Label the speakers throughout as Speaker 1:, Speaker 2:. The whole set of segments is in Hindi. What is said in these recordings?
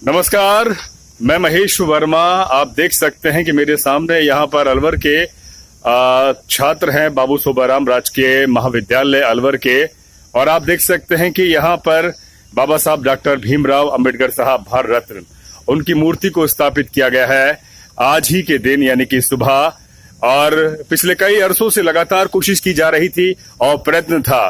Speaker 1: नमस्कार, मैं महेश वर्मा। आप देख सकते हैं कि मेरे सामने यहाँ पर अलवर के छात्र हैं, बाबू सोबाराम राजकीय महाविद्यालय अलवर के। और आप देख सकते हैं कि यहाँ पर बाबा साहब डॉक्टर भीमराव अंबेडकर साहब भारत रत्न, उनकी मूर्ति को स्थापित किया गया है आज ही के दिन, यानी कि सुबह। और पिछले कई अरसों से लगातार कोशिश की जा रही थी और प्रयत्न था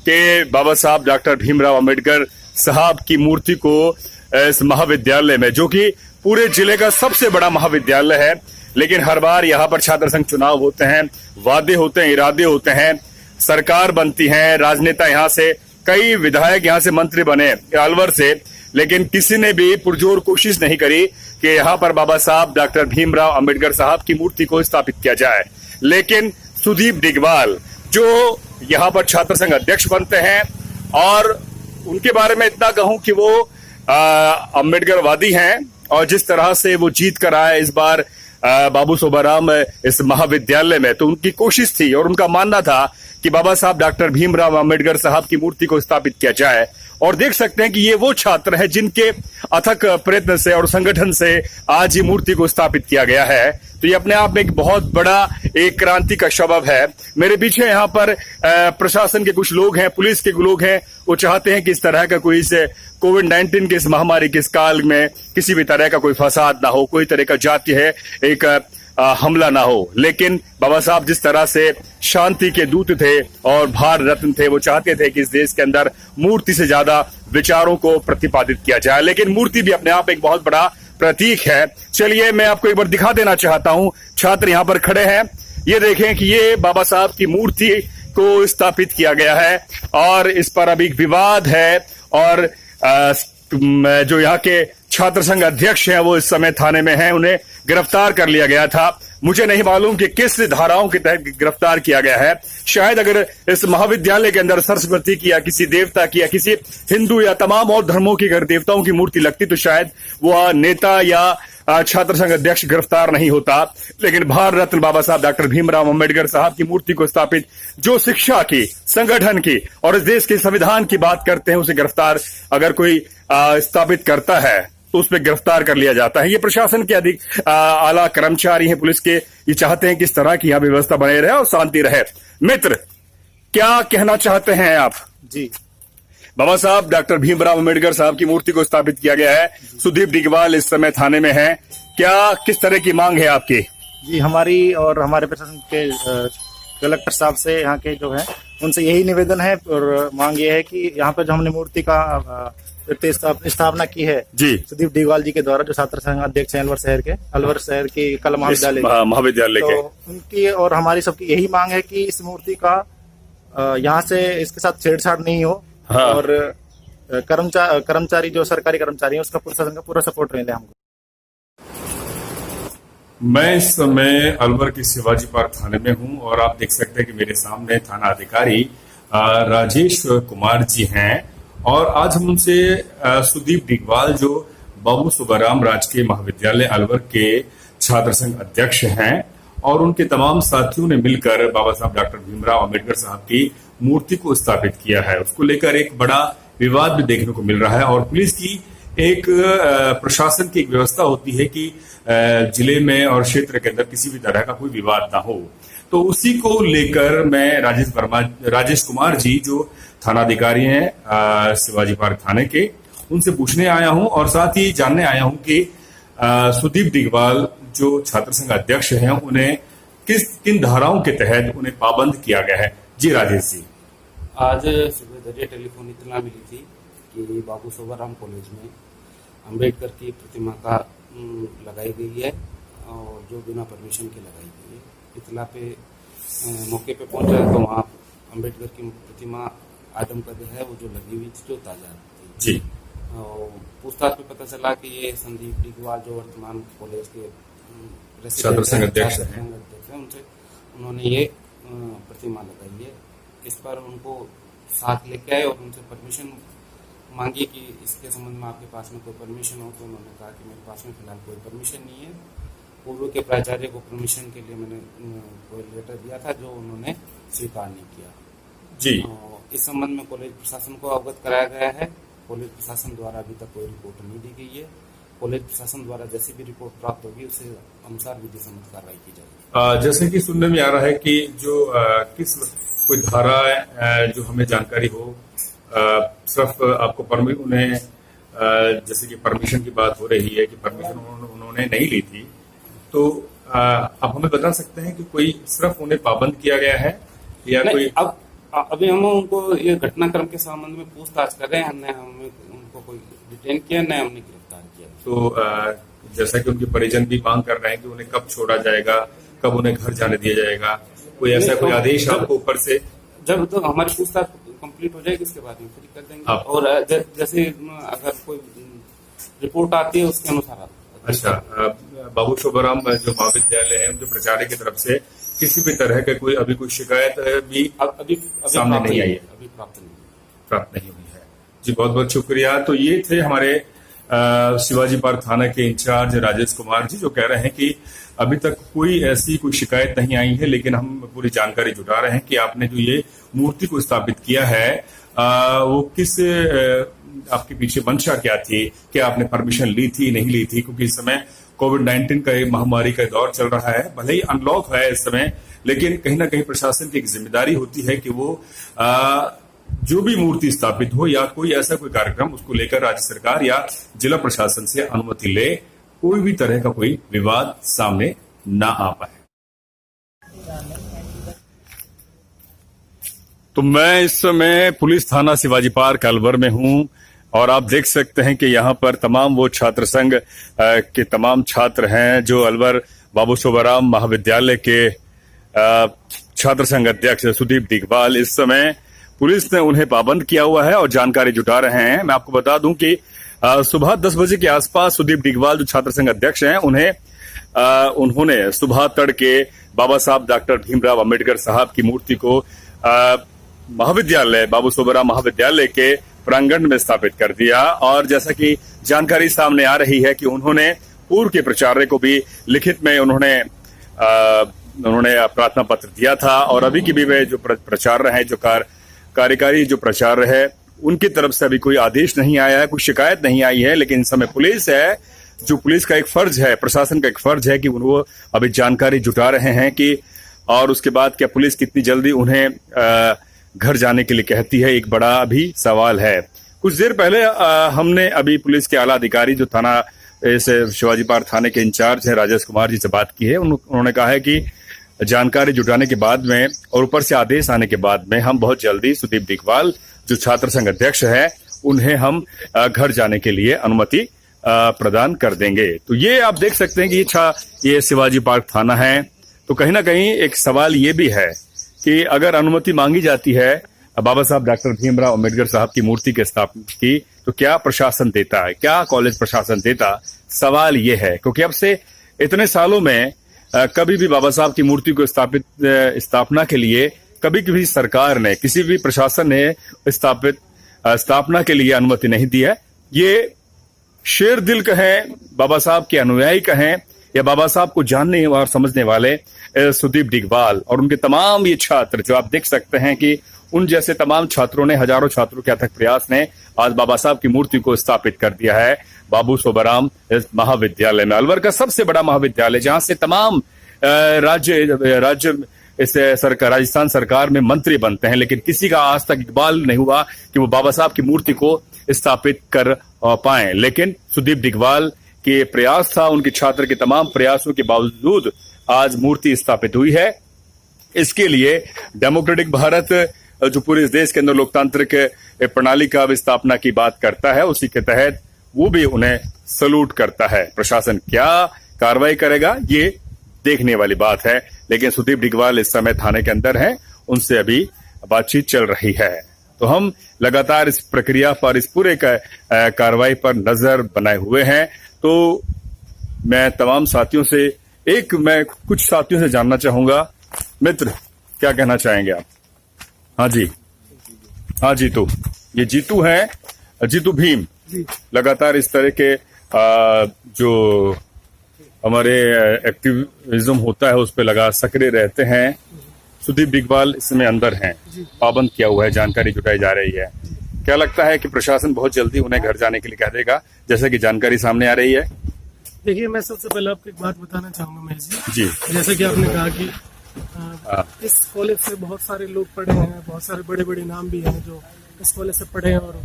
Speaker 1: कि बाबा साहब डॉक्टर भीमराव अंबेडकर साहब की मूर्ति को इस महाविद्यालय में, जो कि पूरे जिले का सबसे बड़ा महाविद्यालय है, लेकिन हर बार यहाँ पर छात्र संघ चुनाव होते हैं, वादे होते हैं, इरादे होते हैं, सरकार बनती है, राजनेता यहाँ से, कई विधायक यहाँ से मंत्री बने अलवर से, लेकिन किसी ने भी पुरजोर कोशिश नहीं करी कि यहाँ पर बाबा साहब डॉक्टर भीमराव अंबेडकर साहब की मूर्ति को स्थापित किया जाए। लेकिन सुदीप डिगवाल जो यहाँ पर छात्र संघ अध्यक्ष बनते हैं, और उनके बारे में इतना कहूं कि वो अंबेडकरवादी हैं, और जिस तरह से वो जीत कर आए इस बार बाबू सोबाराम इस महाविद्यालय में, तो उनकी कोशिश थी और उनका मानना था कि बाबा साहब डॉक्टर भीमराव अंबेडकर साहब की मूर्ति को स्थापित किया जाए। और देख सकते हैं कि ये वो छात्र हैं जिनके अथक प्रयत्न से और संगठन से आज ये मूर्ति को स्थापित किया गया है। तो ये अपने आप में एक बहुत बड़ा एक क्रांति का सबब है। मेरे पीछे यहाँ पर प्रशासन के कुछ लोग हैं, पुलिस के लोग हैं, वो चाहते हैं कि इस तरह का कोई से कोविड-19 के इस महामारी के इस काल में किसी भी तरह का कोई फसाद ना हो, कोई तरह का जाति है एक हमला ना हो। लेकिन बाबा साहब जिस तरह से शांति के दूत थे और भारत रत्न थे, वो चाहते थे कि इस देश के अंदर मूर्ति से ज्यादा विचारों को प्रतिपादित किया जाए। लेकिन मूर्ति भी अपने आप एक बहुत बड़ा प्रतीक है। चलिए मैं आपको एक बार दिखा देना चाहता हूं। छात्र यहाँ पर खड़े हैं, ये देखें कि ये बाबा साहब की मूर्ति को स्थापित किया गया है और इस पर अभी विवाद है। और जो यहाँ के छात्र संघ अध्यक्ष हैं वो इस समय थाने में हैं, उन्हें गिरफ्तार कर लिया गया था। मुझे नहीं मालूम कि किस धाराओं के तहत गिरफ्तार किया गया है। शायद अगर इस महाविद्यालय के अंदर सरस्वती की या किसी देवता की या किसी हिंदू या तमाम और धर्मों की अगर देवताओं की मूर्ति लगती तो शायद वह नेता या छात्र संघ अध्यक्ष गिरफ्तार नहीं होता। लेकिन भारत रत्न बाबा साहब डॉक्टर भीमराव अंबेडकर साहब की मूर्ति को स्थापित, जो शिक्षा की, संगठन की और इस देश के संविधान की बात करते हैं, उसे गिरफ्तार अगर कोई स्थापित करता है तो उसमें गिरफ्तार कर लिया जाता है। ये प्रशासन के अधिक आला कर्मचारी हैं, पुलिस के, ये चाहते हैं कि इस तरह की यहाँ व्यवस्था बने रहे और शांति रहे। मित्र, क्या कहना चाहते हैं आप?
Speaker 2: जी,
Speaker 1: बाबा साहब डॉक्टर भीमराव अंबेडकर साहब की मूर्ति को स्थापित किया गया है। सुदीप डिगवाल इस समय थाने में है। क्या किस तरह की मांग है आपकी?
Speaker 2: जी, हमारी और हमारे प्रशासन के कलेक्टर साहब से, यहाँ के जो है उनसे यही निवेदन है और मांग ये है कि यहाँ पर जो हमने मूर्ति का स्थापना की है
Speaker 1: जी,
Speaker 2: सुदीप डिगवाल जी के द्वारा, जो छात्र संघ अध्यक्ष हैं अलवर शहर की कला महाविद्यालय के, उनकी और हमारी सबकी यही मांग है कि इस मूर्ति का यहाँ से इसके साथ छेड़छाड़ नहीं हो। हाँ। और कर्मचारी जो सरकारी कर्मचारी हैं उसका प्रशासन का पूरा सपोर्ट मिले हमको।
Speaker 1: मैं इस समय अलवर के शिवाजी पार्क थाने में हूं और आप देख सकते हैं कि मेरे सामने थाना अधिकारी राजेश कुमार जी हैं। और आज हम उनसे सुदीप डिगवाल, जो बाबू सोबाराम राजकीय महाविद्यालय अलवर के छात्र संघ अध्यक्ष हैं, और उनके तमाम साथियों ने मिलकर बाबा साहब डॉक्टर भीमराव अंबेडकर साहब की मूर्ति को स्थापित किया है, उसको लेकर एक बड़ा विवाद भी देखने को मिल रहा है। और पुलिस की एक प्रशासन की एक व्यवस्था होती है कि जिले में और क्षेत्र के अंदर किसी भी तरह का कोई विवाद ना हो। तो उसी को लेकर मैं राजेश कुमार जी, जो थानाधिकारी हैं शिवाजी पार्क थाने के, उनसे पूछने आया हूं और साथ ही जानने आया हूं कि सुदीप डिगवाल जो छात्र संघ अध्यक्ष हैं, उन्हें किन धाराओं के तहत उन्हें पाबंद किया गया है। जी राजेश जी,
Speaker 3: आज सुबह दरिया टेलीफोन इतला मिली थी कि बाबू सोबाराम कॉलेज में अंबेडकर की प्रतिमा का लगाई गई है, और जो बिना परमिशन के लगाई गई है। इतला पे मौके पे पहुंचा तो वहाँ अंबेडकर की प्रतिमा आदमकद है, वो जो लगी हुई थी, जो ताजा थी
Speaker 1: जी।
Speaker 3: और पूछताछ में पता चला कि ये संदीप डिगवाल जो वर्तमान कॉलेज के
Speaker 1: छात्र संघ अध्यक्ष हैं,
Speaker 3: उनसे उन्होंने ये प्रतिमा लगाई है। इस पर उनको साथ लेके आए और उनसे परमिशन मांगी कि इसके संबंध में आपके पास में कोई परमिशन हो, तो उन्होंने कहा कि मेरे पास में फिलहाल कोई परमिशन नहीं है। पूर्व के प्राचार्य को परमिशन के लिए मैंने कोई लेटर दिया था, जो उन्होंने स्वीकार नहीं किया
Speaker 1: जी।
Speaker 3: इस संबंध में कॉलेज प्रशासन को अवगत कराया गया है। कॉलेज प्रशासन द्वारा अभी तक कोई रिपोर्ट नहीं दी गई है। कॉलेज प्रशासन द्वारा जैसी भी रिपोर्ट प्राप्त होगी उसके अनुसार विधि सम्मत कार्रवाई की जाएगी।
Speaker 4: जैसे कि सुनने में आ रहा है कि जो किस कोई धारा जो हमें जानकारी हो, सिर्फ आपको उन्हें जैसे कि परमिशन की बात हो रही है कि परमिशन उन्होंने नहीं ली थी, तो आप हमें बता सकते हैं कि कोई सिर्फ उन्हें पाबंद किया गया है या कोई?
Speaker 3: अब अभी हम उनको ये घटनाक्रम के संबंध में पूछताछ कर रहे हैं। हमने उनको कोई डिटेन किया, न हमने गिरफ्तार किया।
Speaker 4: तो जैसा कि उनके परिजन भी मांग कर रहे हैं कि उन्हें कब छोड़ा जाएगा, कब उन्हें घर जाने दिया जाएगा, कोई ऐसा कोई आदेश आपको ऊपर से?
Speaker 3: जब तो हमारी पूछताछ कंप्लीट हो जाएगी उसके बाद में फिर कर देंगे। और जैसे अगर कोई रिपोर्ट आती है उसके अनुसार।
Speaker 4: अच्छा, बाबू शोभाराम जो महाविद्यालय है, जो प्राचार्य की तरफ से किसी भी तरह का कोई अभी कोई शिकायत भी
Speaker 3: अभी
Speaker 4: सामने नहीं आई है?
Speaker 3: अभी प्राप्त नहीं
Speaker 4: हुई है। जी, बहुत बहुत शुक्रिया। तो ये थे हमारे शिवाजी पार्क थाना के इंचार्ज राजेश कुमार जी, जो कह रहे हैं कि अभी तक कोई ऐसी कोई शिकायत नहीं आई है, लेकिन हम पूरी जानकारी जुटा रहे हैं कि आपने जो ये मूर्ति को स्थापित किया है वो किस आपके पीछे मंशा क्या थी, क्या आपने परमिशन ली थी, नहीं ली थी? क्योंकि इस समय कोविड-19 का महामारी का दौर चल रहा है, भले ही अनलॉक है इस समय, लेकिन कहीं ना कहीं प्रशासन की एक जिम्मेदारी होती है कि वो जो भी मूर्ति स्थापित हो या कोई ऐसा कोई कार्यक्रम, उसको लेकर राज्य सरकार या जिला प्रशासन से अनुमति ले, कोई भी तरह का कोई विवाद सामने ना आ पाए।
Speaker 1: तो मैं इस समय पुलिस थाना शिवाजी पार्क अलवर में हूं और आप देख सकते हैं कि यहाँ पर तमाम वो छात्र संघ के तमाम छात्र हैं जो अलवर बाबू शोभाराम महाविद्यालय के छात्र संघ अध्यक्ष सुदीप दिगवाल, इस समय पुलिस ने उन्हें पाबंद किया हुआ है और जानकारी जुटा रहे हैं। मैं आपको बता दूं कि सुबह 10 बजे के आसपास सुदीप दिगवाल जो छात्र संघ अध्यक्ष हैं उन्होंने सुबह तड़के बाबा साहब डॉक्टर भीमराव अंबेडकर साहब की मूर्ति को महाविद्यालय बाबू शोभाराम महाविद्यालय के प्रांगण में स्थापित कर दिया। और जैसा कि जानकारी सामने आ रही है कि उन्होंने पूर्व के प्राचार्य को भी लिखित में उन्होंने प्रार्थना पत्र दिया था और अभी की भी वे जो प्राचार्य हैं, जो कार्यकारी जो प्राचार्य है, उनकी तरफ से अभी कोई आदेश नहीं आया है, कोई शिकायत नहीं आई है। लेकिन इस समय पुलिस है, जो पुलिस का एक फर्ज है, प्रशासन का एक फर्ज है कि वो अभी जानकारी जुटा रहे हैं कि और उसके बाद क्या पुलिस कितनी जल्दी उन्हें घर जाने के लिए कहती है, एक बड़ा अभी सवाल है। कुछ देर पहले हमने अभी पुलिस के आला अधिकारी जो थाना इस शिवाजी पार्क थाने के इंचार्ज है राजेश कुमार जी से बात की है। उन्होंने कहा है कि जानकारी जुटाने के बाद में और ऊपर से आदेश आने के बाद में हम बहुत जल्दी सुदीप दिगवाल जो छात्र संघ अध्यक्ष है उन्हें हम घर जाने के लिए अनुमति प्रदान कर देंगे। तो ये आप देख सकते हैं कि ये शिवाजी पार्क थाना है। तो कहीं ना कहीं एक सवाल ये भी है कि अगर अनुमति मांगी जाती है बाबा साहब डॉक्टर भीमराव अंबेडकर साहब की मूर्ति के स्थापना की, तो क्या प्रशासन देता है, क्या कॉलेज प्रशासन देता? सवाल ये है, क्योंकि अब से इतने सालों में कभी भी बाबा साहब की मूर्ति को स्थापना के लिए कभी सरकार ने, किसी भी प्रशासन ने स्थापना के लिए अनुमति नहीं दी है। ये शेर दिल कहें, बाबा साहब के अनुयायी कहें या बाबा साहब को जानने और समझने वाले सुदीप दिगवाल और उनके तमाम ये छात्र जो आप देख सकते हैं कि उन जैसे तमाम छात्रों ने, हजारों छात्रों के अथक प्रयास ने आज बाबा साहब की मूर्ति को स्थापित कर दिया है बाबू शोभाराम महाविद्यालय में, अलवर का सबसे बड़ा महाविद्यालय, जहां से तमाम राज्य इस सरकार, राजस्थान सरकार में मंत्री बनते हैं, लेकिन किसी का आज तक इकबाल नहीं हुआ कि वो बाबा साहब की मूर्ति को स्थापित कर पाए। लेकिन सुदीप दिगवाल के प्रयास था, उनके छात्र के तमाम प्रयासों के बावजूद आज मूर्ति स्थापित हुई है। इसके लिए डेमोक्रेटिक भारत जो पूरे देश के अंदर लोकतांत्रिक प्रणाली का विस्थापना की बात करता है, उसी के तहत वो भी उन्हें सलूट करता है। प्रशासन क्या कार्रवाई करेगा ये देखने वाली बात है, लेकिन सुदीप दिगवाल इस समय थाने के अंदर हैं, उनसे अभी बातचीत चल रही है। तो हम लगातार इस प्रक्रिया पर, इस पूरे कार्रवाई पर नजर बनाए हुए हैं। तो मैं तमाम साथियों से मैं कुछ साथियों से जानना चाहूंगा। मित्र, क्या कहना चाहेंगे आप? हाँ जी, तो ये जीतू हैं, जीतू भीम लगातार इस तरह के जो हमारे एक्टिविज्म होता है उस पर सक्रिय रहते हैं। सुदीप दिगवाल इसमें अंदर हैं, पाबंद किया हुआ है, जानकारी जुटाई जा रही है। क्या लगता है कि प्रशासन बहुत जल्दी उन्हें घर जाने के लिए कह देगा, जैसे कि जानकारी सामने आ रही है?
Speaker 5: देखिए, मैं सबसे पहले आपको एक बात बताना चाहूंगा महेश
Speaker 1: जी।
Speaker 5: जैसे कि आपने कहा कि इस कॉलेज से बहुत सारे लोग पढ़े हैं, बहुत सारे बड़े बड़े नाम भी हैं जो इस कॉलेज से पढ़े हैं और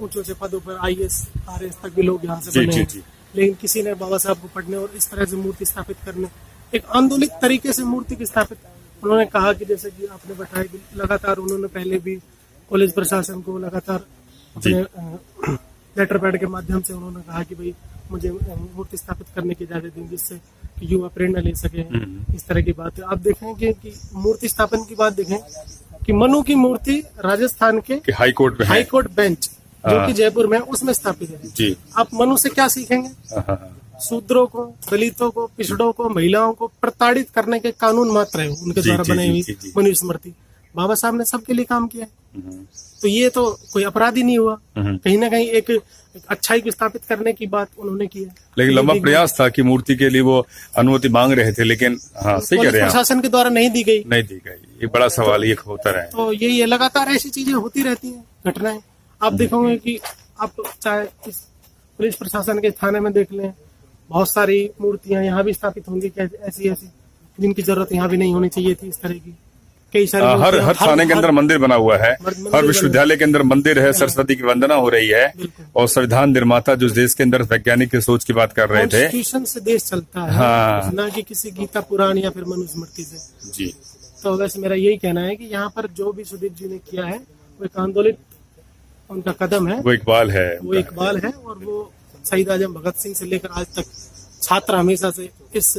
Speaker 5: ऊंचे ऊंचे पदों पर IAS RAS तक भी लोग यहाँ से बने हैं। लेकिन किसी ने बाबा साहब को पढ़ने और इस तरह से मूर्ति स्थापित करने, एक आंदोलित तरीके से मूर्ति की स्थापित, उन्होंने कहा कि जैसे कि आपने बताया कि लगातार उन्होंने पहले भी कॉलेज प्रशासन को लगातार अपने लेटर पैड के माध्यम से उन्होंने कहा कि भाई मुझे मूर्ति स्थापित करने की इजाजत दें, जिससे कि युवा प्रेरणा ले सके। इस तरह की बात है। आप देखें कि मूर्ति स्थापन की बात देखें कि मनु की मूर्ति राजस्थान के
Speaker 1: हाई कोर्ट
Speaker 5: बेंच जो कि जयपुर में उसमें स्थापित है।
Speaker 1: जी।
Speaker 5: आप मनु से क्या सीखेंगे? शूद्रों को, दलितों को, पिछड़ों को, महिलाओं को प्रताड़ित करने के कानून मात्र है उनके द्वारा बनाई हुई मनु स्मृति। बाबा साहब ने सबके लिए काम किया है, तो ये तो कोई अपराध ही नहीं हुआ। कहीं ना कहीं एक अच्छाई को स्थापित करने की बात उन्होंने की है।
Speaker 1: लेकिन लंबा प्रयास था कि मूर्ति के लिए वो अनुमति मांग रहे थे, लेकिन हाँ सही कह रहे हैं,
Speaker 5: प्रशासन के द्वारा नहीं दी गई।
Speaker 1: ये बड़ा सवाल ये होता रहा है।
Speaker 5: तो यही है, लगातार ऐसी चीजें होती रहती हैं, घटनाएं। आप देखोगे कि आप चाहे इस पुलिस प्रशासन के थाने में देख लें, बहुत सारी मूर्तियां यहाँ भी स्थापित होंगी ऐसी जिनकी जरूरत यहाँ भी नहीं होनी चाहिए थी। इस तरह की कई सारी
Speaker 1: हर थाने के अंदर मंदिर बना हुआ है, हर विश्वविद्यालय के अंदर मंदिर है, सरस्वती की वंदना हो रही है, और संविधान निर्माता जो देश के अंदर वैज्ञानिक की सोच की बात कर रहे थे,
Speaker 5: कॉन्स्टिट्यूशन से देश चलता है।
Speaker 1: हाँ।
Speaker 5: ना कि किसी गीता पुराण या फिर मनुस्मृति से।
Speaker 1: जी।
Speaker 5: तो वैसे मेरा यही कहना है कि यहाँ पर जो भी सुदीप जी ने किया है वो एक आंदोलित उनका कदम है,
Speaker 1: वो इकबाल है,
Speaker 5: और वो शहीद आजम भगत सिंह से लेकर आज तक छात्र हमेशा से इस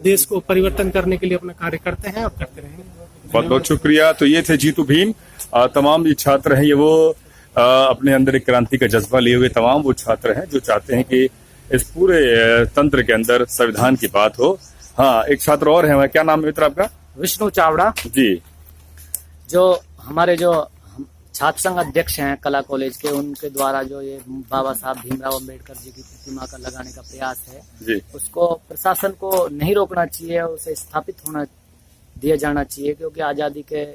Speaker 5: देश को परिवर्तन करने के लिए अपना कार्य करते हैं और करते रहेंगे।
Speaker 1: बहुत बहुत शुक्रिया। तो ये थे जीतू भीम। तमाम ये छात्र हैं, ये वो अपने अंदर एक क्रांति का जज्बा लिए हुए तमाम वो छात्र हैं जो चाहते हैं कि इस पूरे तंत्र के अंदर संविधान की बात हो। हाँ, एक छात्र और है, क्या नाम है मित्र आपका?
Speaker 6: विष्णु चावड़ा
Speaker 1: जी।
Speaker 6: जो हमारे जो छात्र संघ अध्यक्ष हैं कला कॉलेज के, उनके द्वारा जो ये बाबा साहब भीमराव अंबेडकर जी की प्रतिमा का लगाने का प्रयास है
Speaker 1: जी।
Speaker 6: उसको प्रशासन को नहीं रोकना चाहिए, उसे स्थापित होना दिया जाना चाहिए, क्योंकि आजादी के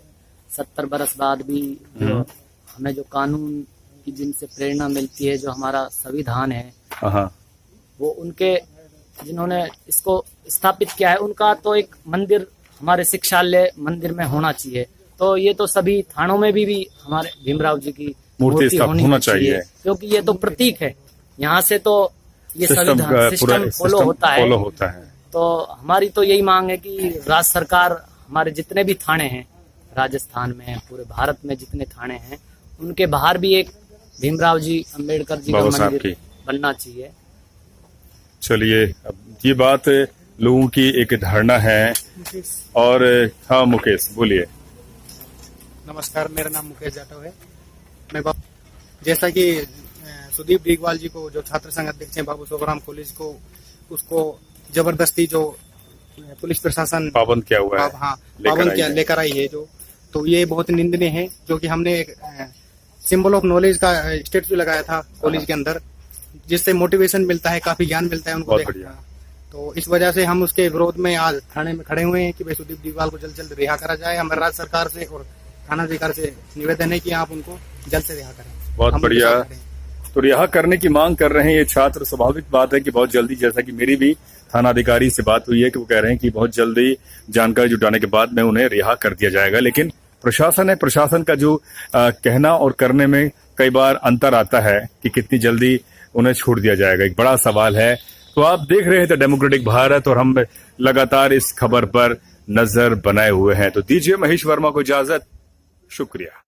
Speaker 6: 70 बरस बाद भी जो हमें जो कानून की जिनसे प्रेरणा मिलती है, जो हमारा संविधान है, वो उनके जिन्होंने इसको स्थापित किया है उनका तो एक मंदिर हमारे शिक्षालय मंदिर में होना चाहिए। तो ये तो सभी थानों में भी हमारे भीमराव जी की मूर्ति होना चाहिए, क्योंकि ये तो प्रतीक है। यहाँ से तो ये संविधान सिस्टम फॉलो होता है। तो हमारी तो यही मांग है कि राज्य सरकार हमारे जितने भी थाने हैं राजस्थान में, पूरे भारत में जितने थाने हैं, उनके बाहर भी एक भीमराव जी अंबेडकर जी का मंदिर बनना चाहिए।
Speaker 1: चलिए, अब ये बात लोगों की एक धारणा है। और हाँ मुकेश बोलिए।
Speaker 7: नमस्कार, मेरा नाम मुकेश जाटव है। मैं जैसा कि सुदीप डीगवाल जी को जो छात्र संघ अध्यक्ष हैं बाबू सोबराम कॉलेज को, उसको जबरदस्ती जो पुलिस प्रशासन
Speaker 1: पाबंद किया हुआ है,
Speaker 7: पाबंद लेकर आई है जो, तो ये बहुत निंदनीय है। जो कि हमने एक सिंबल ऑफ नॉलेज का स्टेचू लगाया था कॉलेज के अंदर, जिससे मोटिवेशन मिलता है, काफी ज्ञान मिलता है उनको। तो इस वजह से हम उसके विरोध में आज थाने में खड़े हुए हैं कि भाई सुदीप डीगवाल को जल्द जल्द रिहा करा जाए। हमारे राज्य सरकार से और थानाधिकारी से निवेदन है कि आप उनको जल्द से रिहा करें।
Speaker 1: बहुत बढ़िया। तो रिहा करने की मांग कर रहे हैं ये छात्र। स्वाभाविक बात है कि बहुत जल्दी, जैसा कि मेरी भी थानाधिकारी से बात हुई है कि वो कह रहे हैं कि बहुत जल्दी जानकारी जुटाने के बाद में उन्हें रिहा कर दिया जाएगा। लेकिन प्रशासन है, प्रशासन का जो कहना और करने में कई बार अंतर आता है कि कितनी जल्दी उन्हें छोड़ दिया जाएगा, एक बड़ा सवाल है। तो आप देख रहे थे डेमोक्रेटिक भारत और हम लगातार इस खबर पर नजर बनाए हुए हैं। तो दीजिए महेश वर्मा को इजाजत। शुक्रिया।